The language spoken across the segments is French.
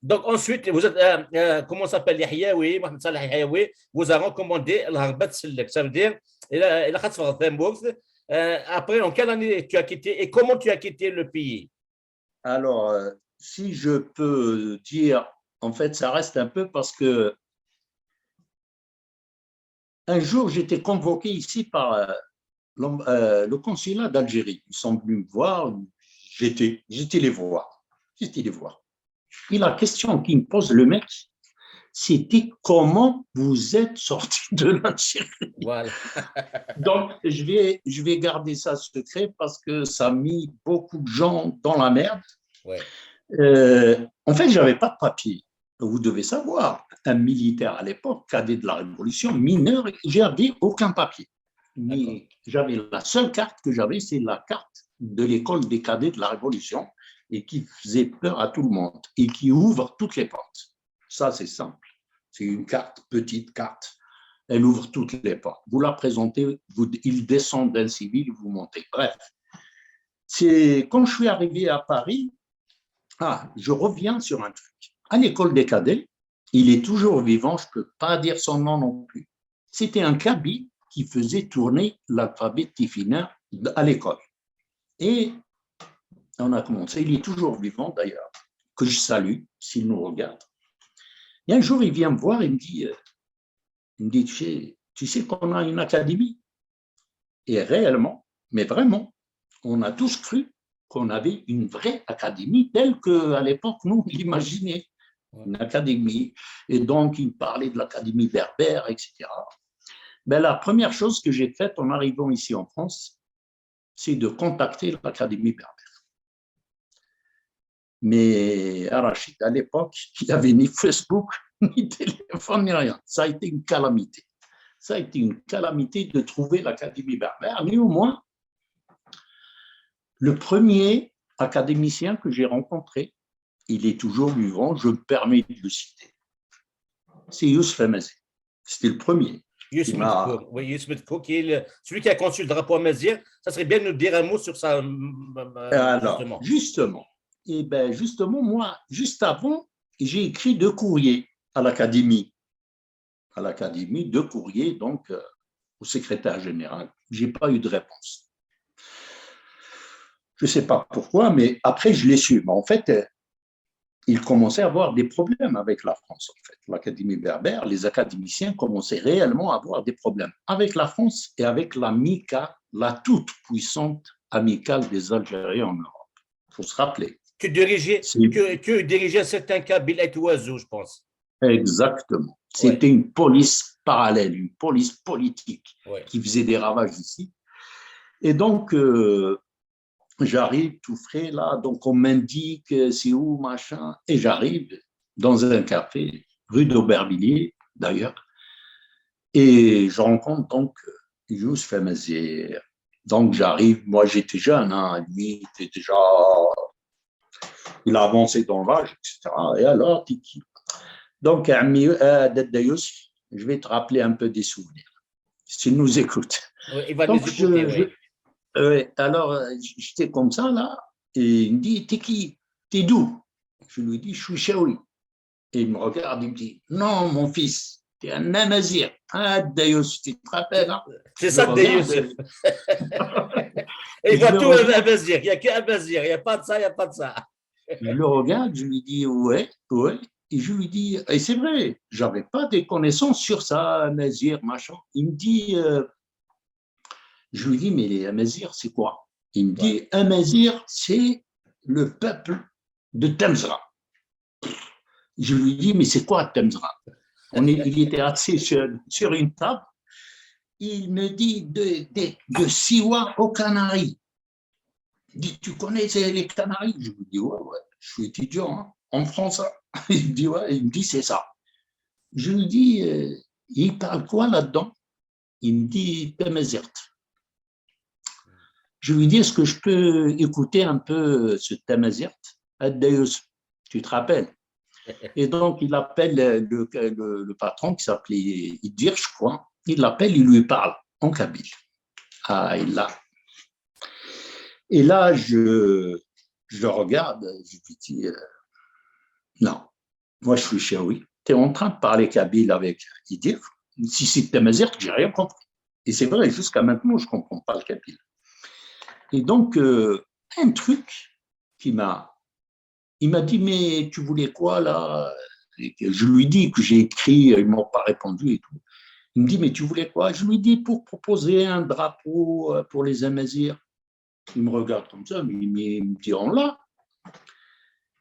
Donc ensuite, vous êtes, comment s'appelle Yahyaoui, Mohamed Salah Yahyaoui, vous a recommandé l'Arbat Selek. Ça veut dire, il a fait après, en quelle année tu as quitté et comment tu as quitté le pays? Alors, si je peux dire, en fait, ça reste un peu parce que un jour, j'étais convoqué ici par le consulat d'Algérie. Ils sont venus me voir, j'étais les voir. J'étais les voir. Et la question qu'il me pose le mec, c'était comment vous êtes sorti de l'Algérie. Voilà. Donc, je vais garder ça secret parce que ça a mis beaucoup de gens dans la merde. Ouais. En fait, je n'avais pas de papier. Vous devez savoir, un militaire à l'époque, cadet de la Révolution, mineur, j'avais aucun papier. D'accord. Mais j'avais la seule carte que j'avais, c'est la carte de l'école des cadets de la Révolution et qui faisait peur à tout le monde et qui ouvre toutes les portes. Ça, c'est simple. C'est une carte, petite carte. Elle ouvre toutes les portes. Vous la présentez, il descend d'un civil, vous montez. Bref, c'est quand je suis arrivé à Paris, je reviens sur un truc. À l'école des cadets, il est toujours vivant, je ne peux pas dire son nom non plus. C'était un cabi qui faisait tourner l'alphabet tifinagh à l'école. Et on a commencé, il est toujours vivant d'ailleurs, que je salue s'il nous regarde. Et un jour, il vient me voir, il me dit tu sais qu'on a une académie. Et réellement, mais vraiment, on a tous cru qu'on avait une vraie académie telle qu'à l'époque, nous, on l'imaginait. Une académie. Et donc, il me parlait de l'académie berbère, etc. Ben, la première chose que j'ai faite en arrivant ici en France, c'est de contacter l'académie berbère. Mais Rachid, à l'époque, il n'y avait ni Facebook, ni téléphone, ni rien. Ça a été une calamité. Ça a été une calamité de trouver l'académie berbère. Néanmoins, le premier académicien que j'ai rencontré, il est toujours vivant, je me permets de le citer. C'est Youssef Amazigh. C'était le premier. Youssef Medkour. Oui, Youssef Medkour, qui est celui qui a conçu le drapeau amazigh. Ça serait bien de nous dire un mot sur ça, Alors, justement. justement, moi, juste avant, j'ai écrit 2 courriers à l'académie. À l'académie, 2 courriers, donc, au secrétaire général. Je n'ai pas eu de réponse. Je ne sais pas pourquoi, mais après, je l'ai su. Mais en fait, il commençait à avoir des problèmes avec la France, en fait. L'Académie berbère, les académiciens commençaient réellement à avoir des problèmes avec la France et avec la MICA, la toute puissante amicale des Algériens en Europe. Il faut se rappeler. Que dirigeait un certain Kabil Oiseau, je pense. Exactement. Ouais. C'était une police parallèle, une police politique Ouais. qui faisait des ravages ici. Et donc, j'arrive tout frais là, donc on m'indique c'est où, machin, et j'arrive dans un café, rue d'Aubervilliers d'ailleurs, et je rencontre donc Youssef Amazigh. Donc j'arrive, moi j'étais jeune, hein, lui il était déjà, il a avancé dans l'âge, etc. Et alors, donc, Dada Youssef, je vais te rappeler un peu des souvenirs, si tu nous écoutes. Ouais, il va nous Donc, écouter, oui. alors, j'étais comme ça, là, et il me dit, t'es qui? T'es d'où? Je lui dis, je suis Chaoui. Et il me regarde, il me dit, non, mon fils, t'es un Amazir. Ah, Dayos, tu te rappelles, hein? C'est Je le ça, regarde, Youssef. Il je voit le tout à regarde, Bazir. Il n'y a qu'un Bazir. Il n'y a pas de ça, il n'y a pas de ça. je le regarde, je lui dis, ouais, ouais. Et je lui dis, et c'est vrai, j'avais pas des connaissances sur ça, Amazir, machin. Il me dit, je lui dis, mais les Amazirs, c'est quoi? Il me Ouais. dit, Amazir, c'est le peuple de Temzra. Je lui dis, mais c'est quoi Temzra? Il était assis sur une table. Il me dit de Siwa aux Canaries. Il dit, tu connais les Canaries? Je lui dis, ouais, ouais, je suis étudiant hein, en France. Il me dit, ouais, il me dit, c'est ça. Je lui dis, il parle quoi là-dedans? Il me dit, Temezert. Je lui dis, est-ce que je peux écouter un peu ce Temezert? Addeus, tu te rappelles? Et donc, il appelle le patron qui s'appelait Idir, je crois. Il l'appelle, il lui parle en kabyle. Ah, il l'a. Et là, je le regarde, je lui dis non. moi je suis chaoui. Tu es en train de parler kabyle avec Idir. Si c'est Tamazirt, j'ai rien compris. Et c'est vrai, jusqu'à maintenant, je ne comprends pas le kabyle. Et donc, un truc qui m'a. Il m'a dit, mais tu voulais quoi là? Et je lui dis que j'ai écrit, ils ne m'ont pas répondu et tout. Il me dit, mais tu voulais quoi? Je lui dis, pour proposer un drapeau pour les Amazirs. Il me regarde comme ça, mais il me dit, on l'a.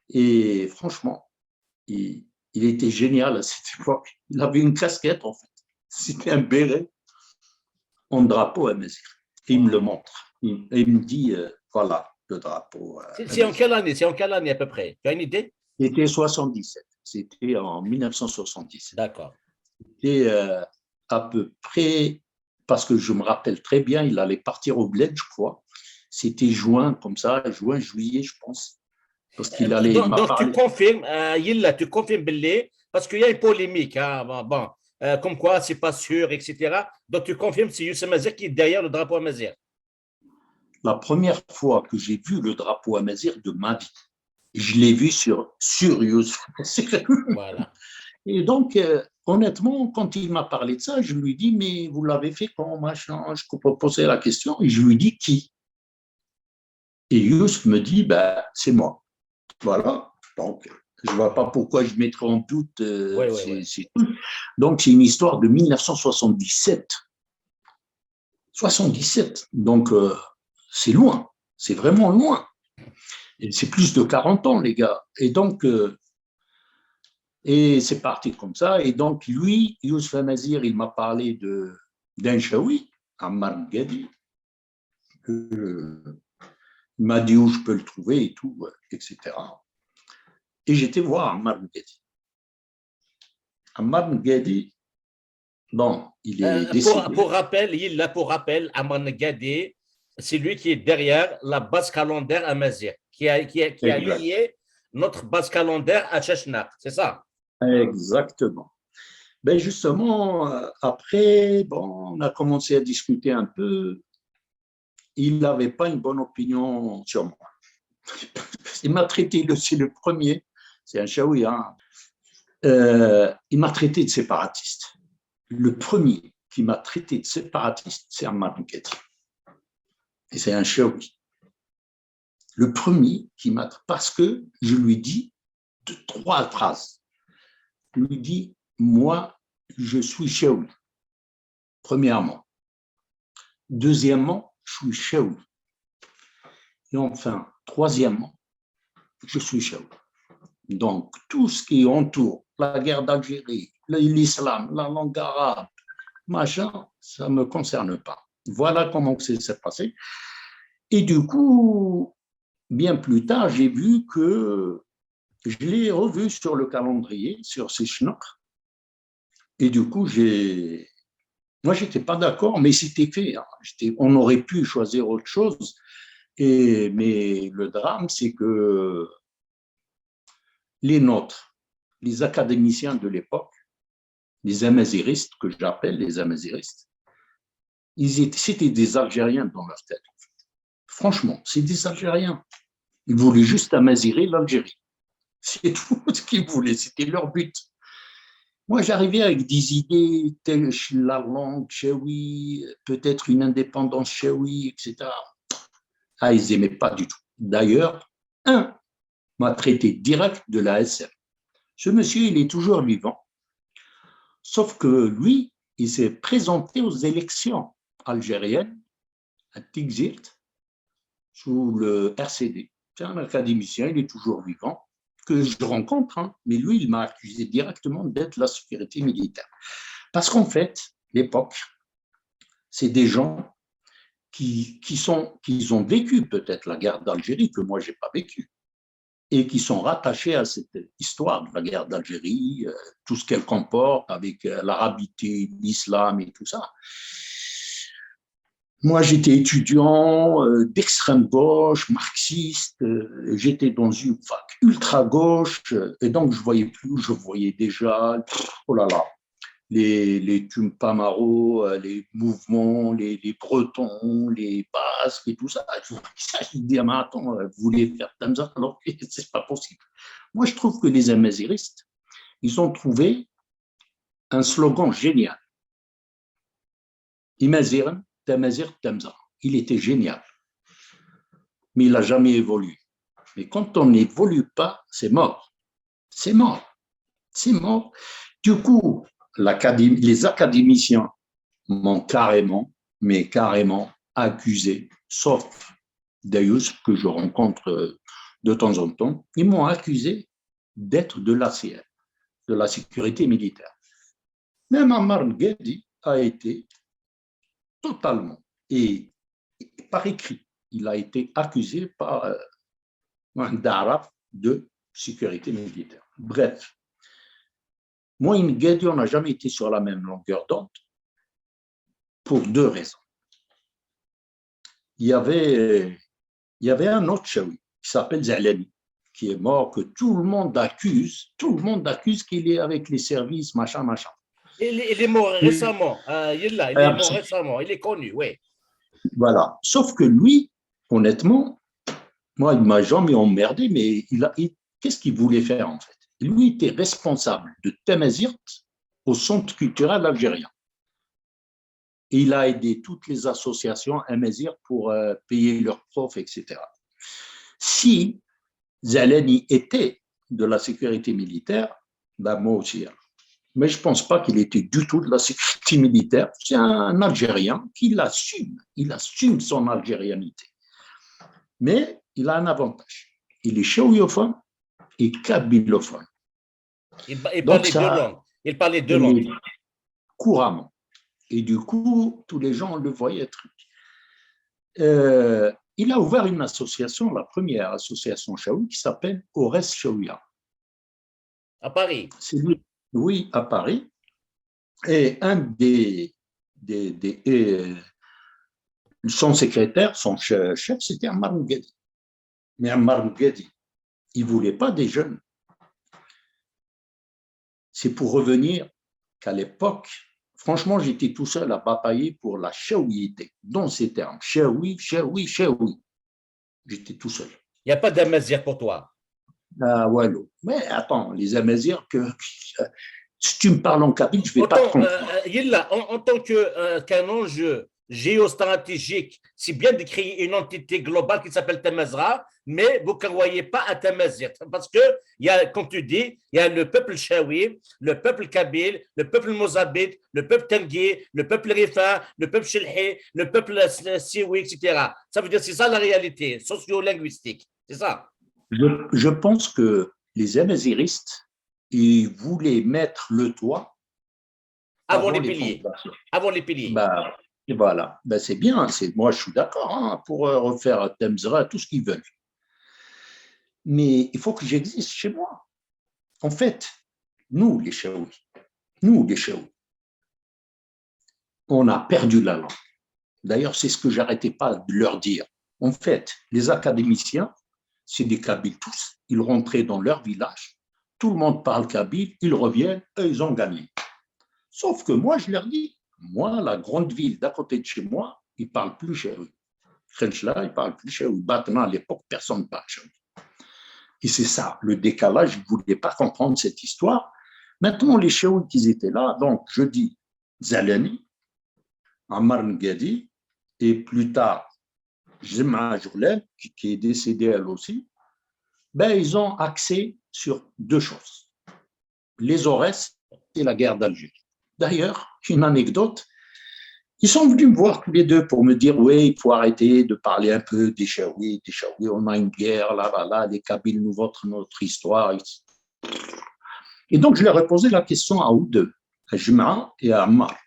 Et franchement, il était génial à cette époque. Il avait une casquette, en fait. C'était un béret en drapeau Amazir. Et il me le montre. Et il me dit, voilà, le drapeau C'est en Amazir. quelle année? C'est en quelle année à peu près? Tu as une idée? C'était 77. C'était en 1977. D'accord. C'était à peu près, parce que je me rappelle très bien, il allait partir au bled, je crois. C'était juin, comme ça, juin, juillet, je pense. Parce qu'il allait, il m'a Donc, tu parlé. confirmes, Yilla, tu confirmes Belé, parce qu'il y a une polémique, hein, bon, comme quoi c'est pas sûr, etc. Donc, tu confirmes c'est Youssef Mazir qui est derrière le drapeau Mazir. La première fois que j'ai vu le drapeau Amazir de ma vie, je l'ai vu sur Youssef. Voilà. Et donc, honnêtement, quand il m'a parlé de ça, je lui dis, mais vous l'avez fait quand, machin? Je peux poser la question. Et je lui dis, qui? Et Youssef me dit, ben, c'est moi. Voilà. Donc, je ne vois pas pourquoi je mettrais en doute Oui, oui, oui. Donc, c'est une histoire de 1977. 77. Donc, c'est loin. C'est vraiment loin. Et c'est plus de 40 ans, les gars. Et donc, et c'est parti comme ça. Et donc, lui, Youssef Amazir, il m'a parlé d'un Chaoui, Ammar Gadi. Il m'a dit où je peux le trouver et tout, etc. Et j'étais voir Ammar Gadi. Ammar Gadi, bon, il est décédé. Pour rappel, Aman Gadé, c'est lui qui est derrière la base calendaire à Mazir, qui a Exact. lié notre base calendaire à Chechnak, c'est ça? Exactement. Ben justement, après, bon, on a commencé à discuter un peu. Il n'avait pas une bonne opinion sur moi. Il m'a traité, c'est le premier, c'est un Chaoui, hein. Il m'a traité de séparatiste. Le premier qui m'a traité de séparatiste, c'est Ammar Gadi. Et c'est un Chaoui. Le premier qui m'a. Parce que je lui dis trois phrases. Je lui dis, moi, je suis Chaoui, premièrement. Deuxièmement, je suis Chaoui. Et enfin, troisièmement, je suis Chaoui. Donc, tout ce qui entoure la guerre d'Algérie, l'islam, la langue arabe, machin, ça ne me concerne pas. Voilà comment ça s'est passé. Et du coup, bien plus tard, j'ai vu que je l'ai revu sur le calendrier, sur ces schnocks. Et du coup, moi, je n'étais pas d'accord, mais c'était fait. Hein. On aurait pu choisir autre chose. Mais le drame, c'est que les nôtres, les académiciens de l'époque, les amaziristes, que j'appelle les amaziristes, c'était des Algériens dans leur tête. Franchement, c'est des Algériens. Ils voulaient juste amazirer l'Algérie. C'est tout ce qu'ils voulaient, c'était leur but. Moi, j'arrivais avec des idées telles la langue chaoui, peut-être une indépendance chaoui, etc. Ah, ils n'aimaient pas du tout. D'ailleurs, un m'a traité direct de la SM. Ce monsieur, il est toujours vivant, sauf que lui, il s'est présenté aux élections algériennes à Tixirt sous le RCD. C'est un académicien, il est toujours vivant, que je rencontre, hein, mais lui, il m'a accusé directement d'être la sécurité militaire. Parce qu'en fait, l'époque, c'est des gens qui ont vécu peut-être la guerre d'Algérie, que moi, je n'ai pas vécu, et qui sont rattachés à cette histoire de la guerre d'Algérie, tout ce qu'elle comporte avec l'arabité, l'islam et tout ça. Moi, j'étais étudiant d'extrême gauche, marxiste, j'étais dans une fac ultra gauche, et donc je voyais plus, je voyais déjà, oh là là, les Tumpamaro, les mouvements, les Bretons, les Basques et tout ça. Je me dis, mais attends, vous voulez faire comme ça alors que c'est pas possible. Moi, je trouve que les amaziristes, ils ont trouvé un slogan génial. Imazir, Tamazir, Tamza. Il était génial, mais il n'a jamais évolué. Mais quand on n'évolue pas, c'est mort. C'est mort. C'est mort. Du coup, les académiciens m'ont carrément, mais carrément accusé, sauf Dayus, que je rencontre de temps en temps, ils m'ont accusé d'être de l'ACM, de la sécurité militaire. Même Ammar Ghedi a été totalement, et par écrit, il a été accusé par un d'Arab de sécurité militaire. Bref, moi et Ghedi, on n'a jamais été sur la même longueur d'onde pour deux raisons. Il y avait un autre Chaoui qui s'appelle Zalani, qui est mort, que tout le monde accuse qu'il est avec les services, machin. Il est mort récemment. Il est mort récemment. Il est connu, oui. Voilà. Sauf que lui, honnêtement, moi, il m'a jamais emmerdé, mais qu'est-ce qu'il voulait faire en fait? Lui était responsable de Tamazirt au centre culturel algérien. Et il a aidé toutes les associations Amazirt pour payer leurs profs, etc. Si Zalani était de la sécurité militaire, ben moi aussi. Mais je ne pense pas qu'il était du tout de la sécurité militaire. C'est un Algérien qui l'assume. Il assume son algérianité. Mais il a un avantage. Il est chaouiophone et kabylophone. Il parlait deux langues. Il parlait deux langues. Couramment. Et du coup, tous les gens le voyaient truc. Il a ouvert une association, la première association Chaoui, qui s'appelle Ores Chaouia. À Paris. C'est lui, oui, à Paris. Et un son secrétaire, son chef, c'était Ammar Ghedi. Mais Ammar Ghedi, il ne voulait pas des jeunes. C'est pour revenir qu'à l'époque, franchement, j'étais tout seul à batailler pour la chaouïté, dans ces termes. Chaoui. J'étais tout seul. Il n'y a pas d'Amazir pour toi. Ah, ouais, mais attends, les Amazirs, si tu me parles en kabyle, je ne vais pas te comprendre. En tant qu'un enjeu géostratégique, c'est bien de créer une entité globale qui s'appelle Tamazra, mais vous ne croyez pas à Tamazir. Parce que, comme tu dis, il y a le peuple Chaoui, le peuple Kabyle, le peuple Mozabite, le peuple Tangui, le peuple Rifa, le peuple Chilhi, le peuple Sioui, etc. Ça veut dire que c'est ça la réalité socio-linguistique. C'est ça. Je pense que les amaziristes, ils voulaient mettre le toit avant les piliers. Avant les piliers. Et voilà, c'est bien, moi je suis d'accord pour refaire Temzra, tout ce qu'ils veulent. Mais il faut que j'existe chez moi. En fait, nous les Chaouis, on a perdu la langue. D'ailleurs, c'est ce que j'arrêtais pas de leur dire. En fait, les académiciens, c'est des Kabyles tous. Ils rentraient dans leur village, tout le monde parle kabyle, ils reviennent et ils ont gagné. Sauf que moi, je leur dis, moi, la grande ville d'à côté de chez moi, ils ne parlent plus Chaoui. Khenchla, ils ne parlent plus Chaoui. Batna, à l'époque, personne ne parle Chaoui. Et c'est ça, le décalage, je ne voulais pas comprendre cette histoire. Maintenant, les Chaouis qui étaient là, donc je dis Zalani, Ammar Ghedi, et plus tard, Jemma Jourlel, qui est décédée elle aussi, ils ont axé sur deux choses, les Aurès et la guerre d'Algérie. D'ailleurs, une anecdote, ils sont venus me voir tous les deux pour me dire, oui, il faut arrêter de parler un peu des Chaouis, on a une guerre, là, les Kabyles nous votent notre histoire. Et donc, je leur ai posé la question à eux deux, à Jemma et à Ammar.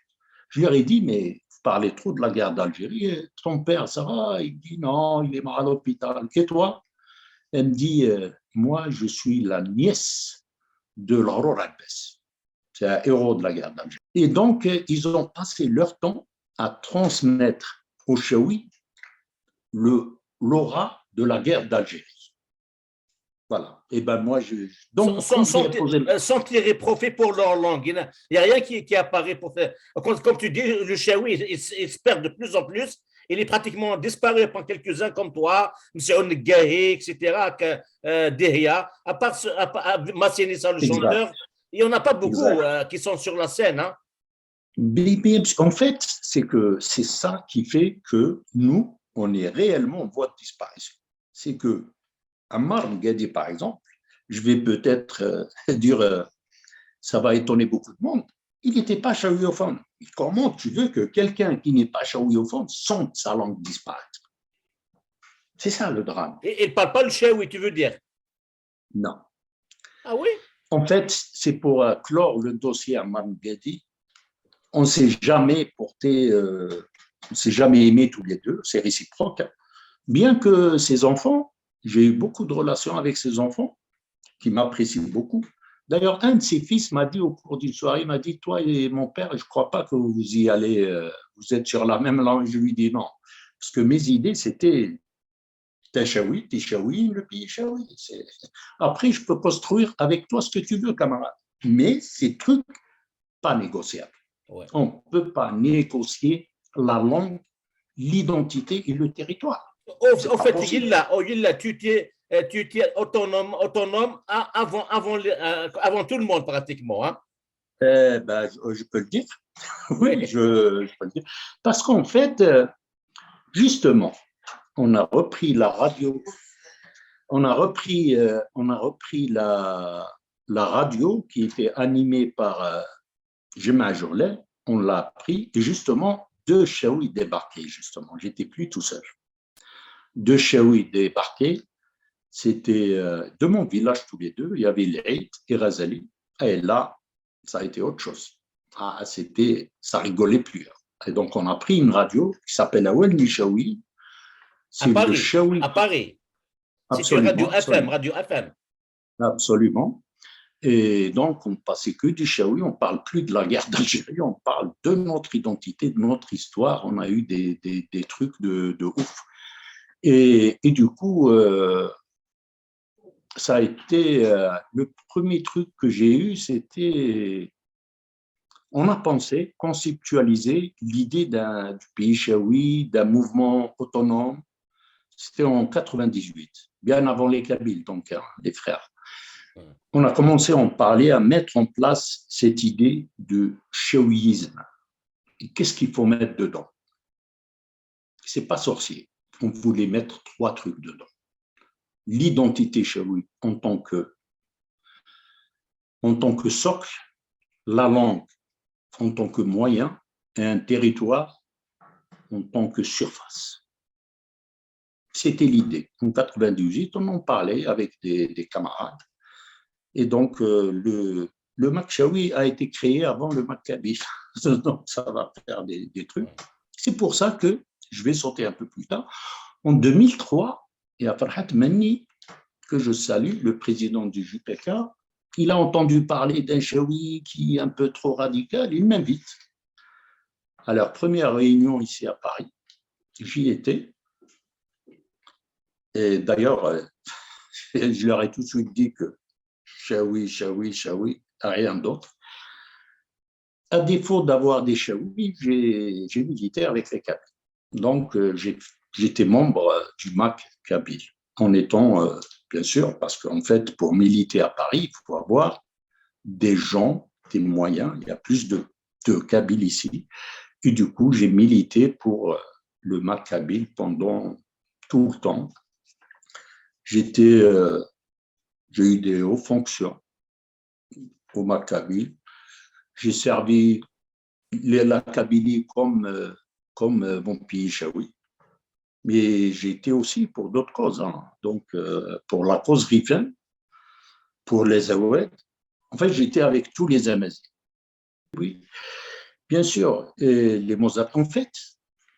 Je leur ai dit, mais vous parlez trop de la guerre d'Algérie, ton père, ça va? Il dit, non, il est mort à l'hôpital. Et toi? Elle me dit, moi, je suis la nièce de l'Aurore Abbès. C'est un héros de la guerre d'Algérie. Et donc, ils ont passé leur temps à transmettre aux Chaouis l'aura de la guerre d'Algérie. Voilà. Et moi, sans tirer profit pour leur langue. Il n'y a rien qui apparaît pour faire. Comme tu dis, le Chaoui, il se perd de plus en plus. Il est pratiquement disparu par quelques-uns comme toi, M. Ongahi, etc., Dehia. À part Massini, le chanteur, Il n'y en a pas beaucoup Exact. qui sont sur la scène. Hein. En fait, c'est ça qui fait que nous, on est réellement en voie de disparition. C'est que Ammar Mghadi, par exemple, je vais peut-être dire, ça va étonner beaucoup de monde, il n'était pas shaouiophone. Comment tu veux que quelqu'un qui n'est pas shaouiophone sente sa langue disparaître? C'est ça le drame. Et il ne parle pas le oui, tu veux dire. Non. Ah oui? En fait, c'est pour clore le dossier Ammar Mghadi. On ne s'est jamais porté, on ne s'est jamais aimé tous les deux, c'est réciproque. Bien que ses enfants, j'ai eu beaucoup de relations avec ses enfants qui m'apprécient beaucoup. D'ailleurs, un de ses fils m'a dit au cours d'une soirée, il m'a dit, toi et mon père, je ne crois pas que vous y allez, vous êtes sur la même langue. Je lui dis non. Parce que mes idées, c'était, t'es chaoui, le pays chaoui. Après, je peux construire avec toi ce que tu veux, camarade. Mais ces trucs, pas négociables. Ouais. On ne peut pas négocier la langue, l'identité et le territoire. Au fait, tu es autonome avant tout le monde pratiquement. Hein? Je peux le dire. Oui, je peux le dire. Parce qu'en fait, justement, on a repris la radio, on a repris la radio qui était animée par Gemma Jourlet, on l'a pris, et justement, deux Chaouis débarquaient, justement. J'étais plus tout seul. Deux Chaouis débarquaient, c'était de mon village tous les deux, il y avait l'Eid et Razali, et là, ça a été autre chose. Ah, ça rigolait plus. Et donc, on a pris une radio qui s'appelle Awel Michaoui. C'est le Chaoui. À Paris. C'est une radio FM, radio FM. Absolument. Et donc, on ne passait que du Chaoui, on ne parle plus de la guerre d'Algérie, on parle de notre identité, de notre histoire. On a eu des trucs de ouf. Et du coup, ça a été le premier truc que j'ai eu, c'était, on a pensé, conceptualisé l'idée du pays chaoui, d'un mouvement autonome. C'était en 98, bien avant les Kabyles, donc les frères. On a commencé à en parler, à mettre en place cette idée de chaouisme. Et qu'est-ce qu'il faut mettre dedans? C'est pas sorcier. On voulait mettre trois trucs dedans. L'identité chaoui en tant que socle, la langue en tant que moyen et un territoire en tant que surface. C'était l'idée. En 98, on en parlait avec des camarades. Et donc, le Makchaoui a été créé avant le Maccabi. Donc, ça va faire des trucs. C'est pour ça que, je vais sauter un peu plus tard, en 2003, il y a Farhat Manni, que je salue, le président du JPK, il a entendu parler d'un Chaoui qui est un peu trop radical, il m'invite à leur première réunion ici à Paris. J'y étais. Et d'ailleurs, je leur ai tout de suite dit que Chaoui, rien d'autre. À défaut d'avoir des Chaouis, j'ai milité avec les Kabyles. Donc, j'étais membre du MAC Kabyle, en étant, bien sûr, parce qu'en fait, pour militer à Paris, il faut avoir des gens, des moyens. Il y a plus de Kabyles ici. Et du coup, j'ai milité pour le MAC Kabyle pendant tout le temps. J'ai eu des hauts fonctions au MAC Kabyle. J'ai servi la Kabylie comme mon pays chaoui. Mais j'ai été aussi pour d'autres causes. Hein. Donc, pour la cause Rifaine, pour les Aoued. En fait, j'étais avec tous les Amazies. Oui, bien sûr. Et les Mozart. En fait,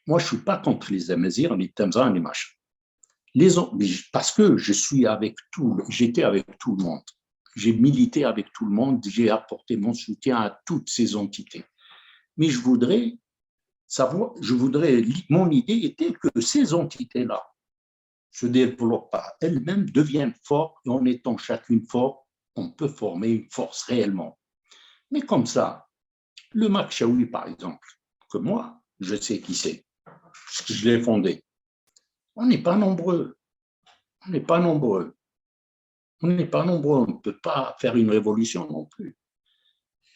moi, je ne suis pas contre les Amazirs, les Tamzans, les machins. Parce que j'étais avec tout le monde. J'ai milité avec tout le monde, j'ai apporté mon soutien à toutes ces entités. Mais je voudrais mon idée était que ces entités-là se développent par elles-mêmes, deviennent fortes, et en étant chacune forte, on peut former une force réellement. Mais comme ça, le Makchaoui, par exemple, que moi, je sais qui c'est, parce que je l'ai fondé, on n'est pas nombreux. On n'est pas nombreux. On ne peut pas faire une révolution non plus.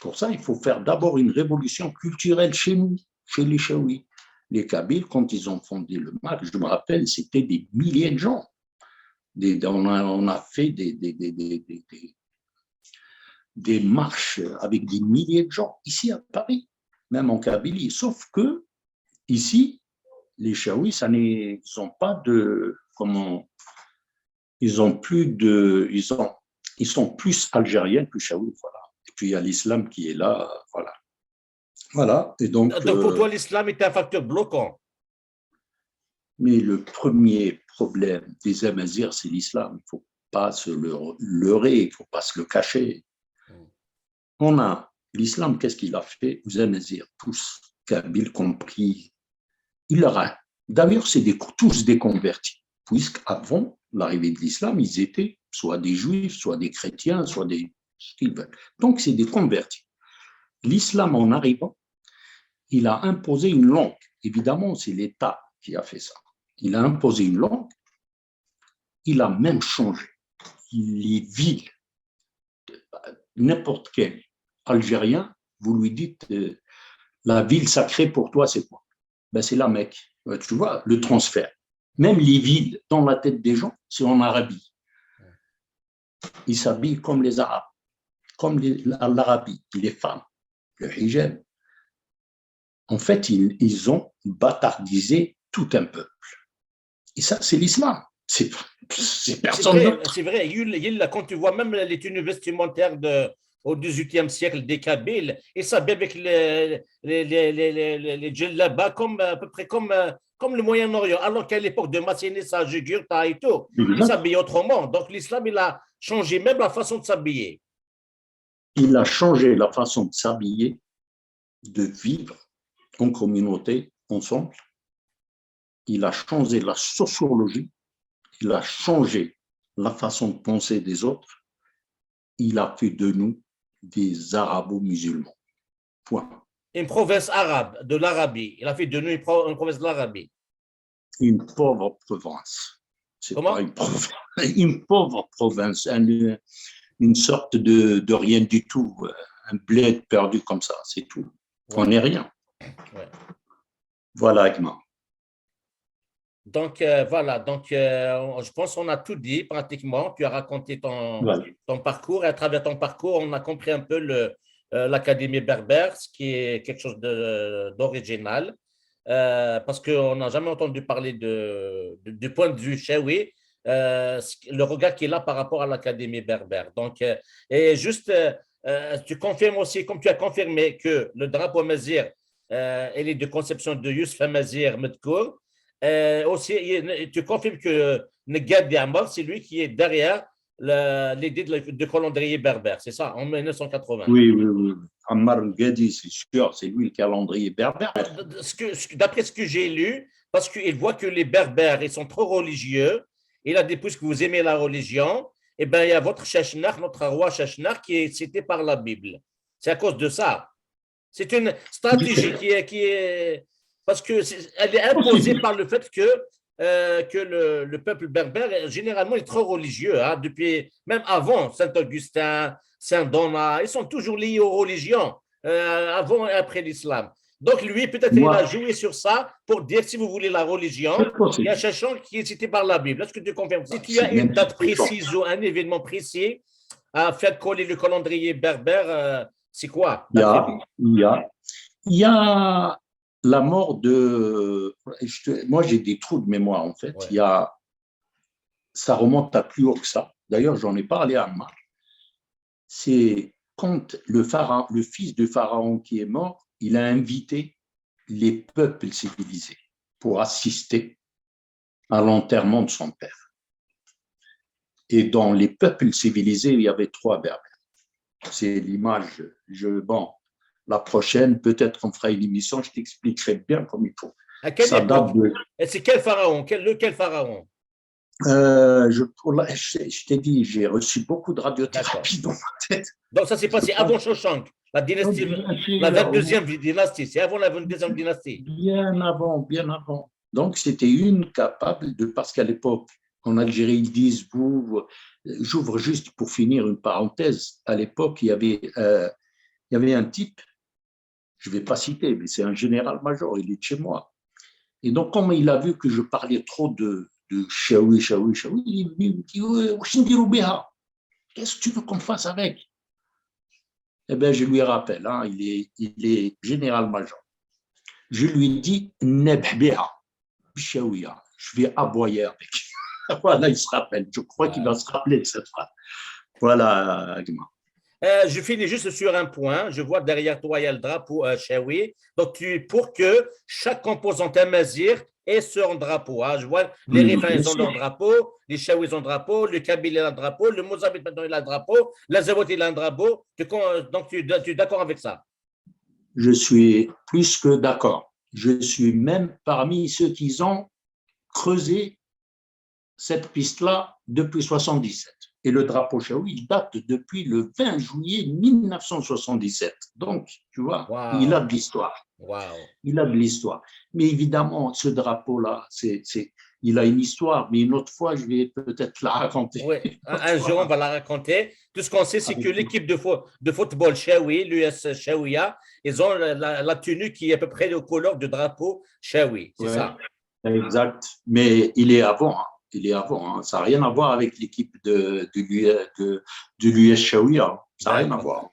Pour ça, il faut faire d'abord une révolution culturelle chez nous, chez les Chaouis. Les Kabyles, quand ils ont fondé le MAC, je me rappelle, c'était des milliers de gens. On a fait des marches avec des milliers de gens, ici à Paris, même en Kabylie. Sauf que, ici, les Chaouis, ils n'ont pas de... Comment, ils ont plus de... Ils sont plus algériens que Chaouis, voilà. Et puis, il y a l'islam qui est là, voilà. Voilà, et donc... Donc, pour toi, l'islam est un facteur bloquant. Mais le premier problème des Amazirs, c'est l'islam. Il ne faut pas se leurrer, il ne faut pas se le cacher. On a l'islam, qu'est-ce qu'il a fait aux Amazirs, tous, Kabyles compris. Il leur a... D'ailleurs, c'est tous des convertis, puisqu'avant l'arrivée de l'islam, ils étaient soit des juifs, soit des chrétiens, soit des... ce qu'ils veulent. Donc, c'est des convertis. L'islam, en arrivant, il a imposé une langue. Évidemment, c'est l'État qui a fait ça. Il a imposé une langue, il a même changé les villes. N'importe quel Algérien, vous lui dites la ville sacrée pour toi, c'est quoi? Ben, c'est la Mecque. Tu vois, le transfert. Même les villes dans la tête des gens, c'est en Arabie. Ils s'habillent comme les Arabes, comme l'Arabie, les femmes, le hijab. En fait, ils ont bâtardisé tout un peuple. Et ça, c'est l'islam. C'est personne d'autre. C'est vrai. Quand tu vois même les tenues vestimentaires au XVIIIe siècle des Kabyles, ils s'habillent avec les djellabas à peu près comme le Moyen-Orient. Alors qu'à l'époque de Massinissa, Jugurtha et tout, ils s'habillaient autrement. Donc l'islam, il a changé même la façon de s'habiller. Il a changé la façon de s'habiller, de vivre en communauté, ensemble. Il a changé la sociologie, il a changé la façon de penser des autres, il a fait de nous des arabo-musulmans. Point. Une province arabe, de l'Arabie. Il a fait de nous une province de l'Arabie. Une pauvre province. C'est Comment? pas une pauvre province, une sorte de rien du tout, un bled perdu comme ça, c'est tout. Ouais. On n'est rien. Ouais. Voilà, Agma. Donc, voilà, donc je pense qu'on a tout dit pratiquement. Tu as raconté ton parcours et à travers ton parcours, on a compris un peu l'Académie berbère, ce qui est quelque chose d'original, parce qu'on n'a jamais entendu parler du point de vue chaoui, le regard qu'il a par rapport à l'Académie berbère. Donc, et juste, tu confirmes aussi, comme tu as confirmé, que le drapeau Amazigh, il est de conception de Youssef Amazigh Medkour. Aussi, tu confirmes que Negad Diamar, c'est lui qui est derrière l'idée de calendrier berbère, c'est ça, en 1980. Oui. Ammar Ngadi, c'est sûr, c'est lui le calendrier berbère. D'après ce que j'ai lu, parce qu'il voit que les berbères, ils sont trop religieux, il a dit, puisque vous aimez la religion, eh bien, il y a votre Sheshnar, notre roi Sheshnar, qui est cité par la Bible. C'est à cause de ça. C'est une stratégie qui est parce qu'elle est imposée par le fait que le peuple berbère, généralement, est trop religieux. Hein, depuis, même avant Saint-Augustin, Saint-Donat, ils sont toujours liés aux religions, avant et après l'islam. Donc, lui, peut-être, il a joué sur ça pour dire, si vous voulez la religion, il y a Sheshnar qui est cité par la Bible. Est-ce que tu confirmes? Si tu as une date précise ou un événement précis à faire coller le calendrier berbère, c'est quoi? Il y a la mort de... Moi, j'ai des trous de mémoire, en fait. Ouais. Ça remonte à plus haut que ça. D'ailleurs, j'en ai parlé à Ammar. C'est quand le fils du pharaon qui est mort, il a invité les peuples civilisés pour assister à l'enterrement de son père. Et dans les peuples civilisés, il y avait 3 berbères. C'est l'image. Bon, la prochaine, peut-être qu'on fera une émission, je t'expliquerai bien comme il faut. À quelle époque? C'est quel pharaon? Lequel pharaon? Je t'ai dit, j'ai reçu beaucoup de radiothérapie dans ma tête. Donc, ça s'est passé avant Shoshank, la dynastie, la 22e dynastie. C'est avant la 22e dynastie. Bien avant. Donc, c'était une capable de... Parce qu'à l'époque, en Algérie, ils disent, j'ouvre juste pour finir une parenthèse, à l'époque, il y avait il y avait un type, je ne vais pas citer, mais c'est un général-major, il est de chez moi. Et donc, comme il a vu que je parlais trop de Chaoui, il me dit, ouais, qu'est-ce que tu veux qu'on fasse avec? Eh bien, je lui rappelle, hein, il est général-major. Je lui dis, Nebbiha, Chaouia, je vais aboyer avec. Voilà, il se rappelle. Je crois qu'il va se rappeler de cette phrase. Voilà, Agma. Je finis juste sur un point. Je vois derrière toi, il y a le drapeau Chaoui. Donc, pour que chaque composante amazir ait son drapeau. Hein. Je vois les Oui, Rifins, bien ils ont sûr. leur drapeau. Les Chaouis, ils ont le drapeau. Le Kabyle, il a le drapeau. Le Mozambique, maintenant, il a le drapeau. L'Azawad, il a un drapeau. Donc, tu es d'accord avec ça? Je suis plus que d'accord. Je suis même parmi ceux qui ont creusé cette piste-là depuis 1977. Et le drapeau Chaoui, il date depuis le 20 juillet 1977. Donc, tu vois, il a Waouh! de l'histoire. Waouh! Il a de l'histoire. Mais évidemment, ce drapeau-là, il a une histoire, mais une autre fois, je vais peut-être la raconter. Oui, un jour, on va la raconter. Tout ce qu'on sait, c'est que l'équipe de football Chaoui, l'US Chaouia, ils ont la tenue qui est à peu près le couleur du drapeau Chaoui. C'est Ouais, ça. exact. Mais il est avant. Hein. Il est avant. Hein. Ça n'a rien à voir avec l'équipe de l'US Chaouia. Ça n'a rien à D'accord. voir.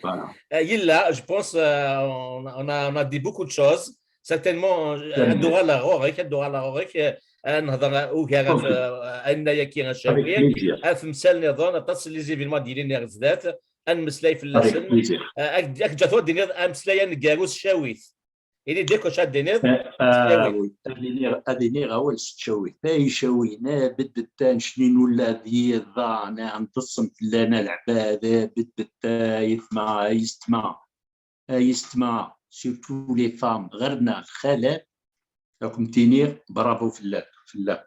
Voilà. Yilla, je pense on a dit beaucoup de choses. Certainement, الدورة لغورك الدورة لغورك نهضر وكاع في Ok. ان يكي Avec غشاوي plaisir. في مثال نظن تصل لي زيفينمون ديالي غزدات ان مسلاي في Avec اللسن plaisir. اك جاتو دينير ام مسلايا نكاروس شاويت الى ديكو شاد دينير شاويت وي أدينير أول شوي تاي شوينا بدت شنين ولا ذي ضانا نتصم لنا العبادة بدت يستمع سيرتو لي فام غيرنا الخالة راكم تينير برافو في اللعب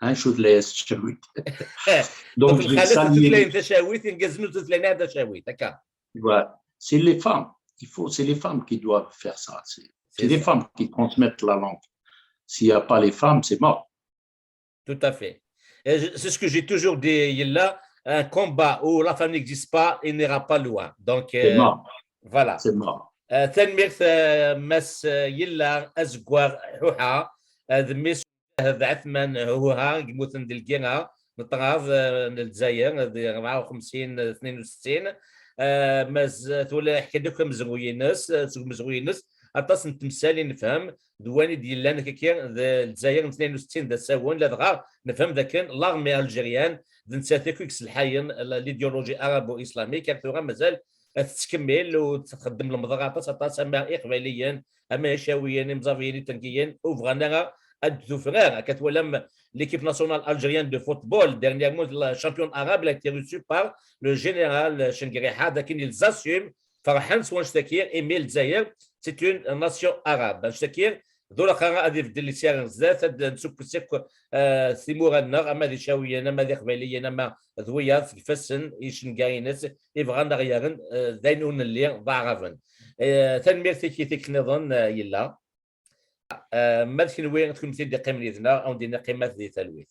هنشوف لا يستشوي دونك دونك جو الخالات سالي تتلاين شاويت نقزمو تتلاين هذا شاويت هكا c'est les femmes c'est les femmes qui doivent faire ça سي c'est les سا femmes qui transmettent la langue s'il n'y a pas les femmes c'est mort. tout à fait. C'est ce que j'ai toujours dit, Yilla, un combat où la femme n'existe pas, il n'ira pas loin. Donc, C'est mort. voilà. C'est mort. تنمير مس يلا أزقوار حوحة ذميس عثمان هوها يموتن دلقينا نطراز الجزائر 54 62 مز تولى حكى لكم مزغوينس مزغوينس اتص نتمثالي نفهم دواني ديال لنا كي الجزائر 62 دا ساون لا دغا نفهم ذاك لاغمي الجيريان نساتي كيكس الحين الايديولوجي ارابو اسلامي كان مازال تكمل وتخدم المضغوطات تسمى اقباليا اما شاويا مزافيين تنكيا وفغانا ادو فرير كتولم l'équipe nationale algérienne de football dernièrement la championne arabe a été reçue par le général Chenguiri Hada qui ils assument فرحان سوان شتاكير ايميل الجزائر سي اون ناسيون arabe شتاكير دولا خا غادي في اللي سير بزاف نسوق سيك ثيمور النغ اما دي شاويه اما دي قبيليه اما ذويا في فسن يشنغاينس يبغى غيرن داينون اللي ضعفن تنمير تيك نظن يلا ما تكون وين تكون مثل دي قيم لينا او دينا قيمات ذي تلويث